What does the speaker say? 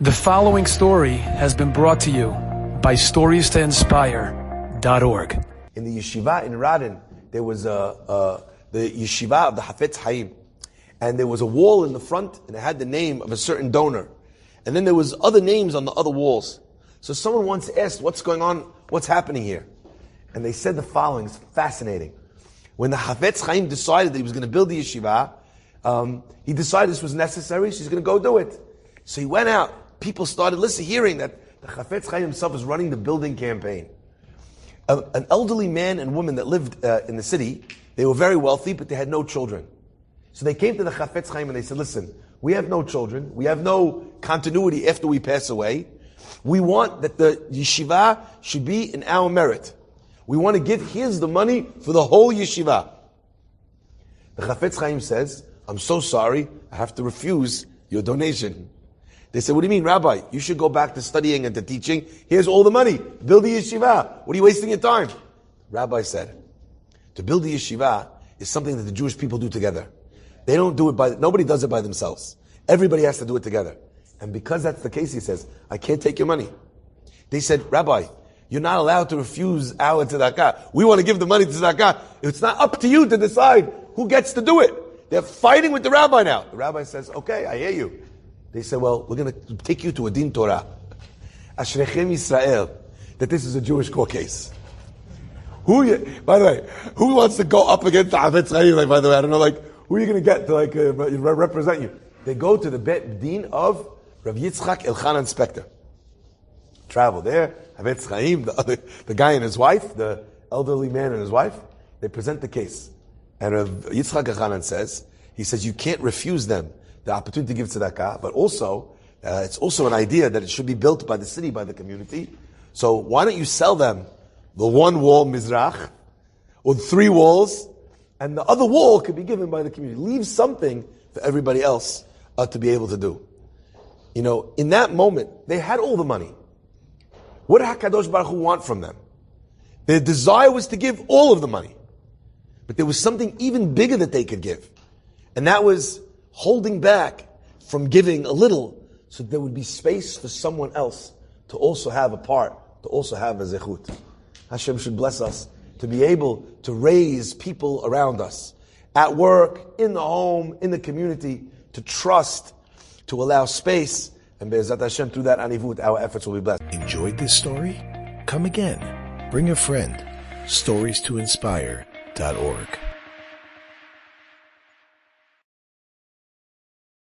The following story has been brought to you by StoriesToInspire.org. In the yeshiva in Radin, there was the yeshiva of the Hafetz Chaim, and there was a wall in the front, and it had the name of a certain donor, and then there was other names on the other walls. So someone once asked, "What's going on? What's happening here?" And they said the following. It's fascinating. When the Hafetz Chaim decided that he was going to build the yeshiva, he decided this was necessary, so he's going to go do it. So he went out. People started hearing that the Hafetz Chaim himself is running the building campaign. An elderly man and woman that lived in the city, they were very wealthy, but they had no children. So they came to the Hafetz Chaim and they said, "Listen, we have no children. We have no continuity after we pass away. We want that the yeshiva should be in our merit. We want to give, here's the money for the whole yeshiva." The Hafetz Chaim says, "I'm so sorry, I have to refuse your donation." They said, "What do you mean, Rabbi? You should go back to studying and to teaching. Here's all the money. Build the yeshiva. What are you wasting your time?" Rabbi said, to build the yeshiva is something that the Jewish people do together. They don't do it nobody does it by themselves. Everybody has to do it together. And because that's the case, he says, "I can't take your money." They said, "Rabbi, you're not allowed to refuse our tzedakah. We want to give the money to tzedakah. It's not up to you to decide who gets to do it." They're fighting with the rabbi now. The rabbi says, "Okay, I hear you." They said, "Well, we're going to take you to a din Torah. Ashrechem Yisrael," that this is a Jewish court case. By the way, who wants to go up against the Hafetz Chaim? By the way, I don't know, who are you going to get to represent you? They go to the Bet Din of Rabbi Yitzchak Elchanan Spector. Travel there, Hafetz Chaim, the guy and his wife, the elderly man and his wife, they present the case. And Rabbi Yitzchak Elchanan says, you can't refuse them the opportunity to give tzedakah, but also, it's also an idea that it should be built by the city, by the community. So why don't you sell them the one wall, Mizrach, or 3 walls, and the other wall could be given by the community. Leave something for everybody else to be able to do. In that moment, they had all the money. What did HaKadosh Baruch Hu want from them? Their desire was to give all of the money. But there was something even bigger that they could give. And that was holding back from giving a little so there would be space for someone else to also have a part, to also have a zechut. Hashem should bless us to be able to raise people around us, at work, in the home, in the community, to trust, to allow space, and Be'ezrat Hashem, through that anivut, our efforts will be blessed. Enjoyed this story? Come again. Bring a friend. StoriesToInspire.org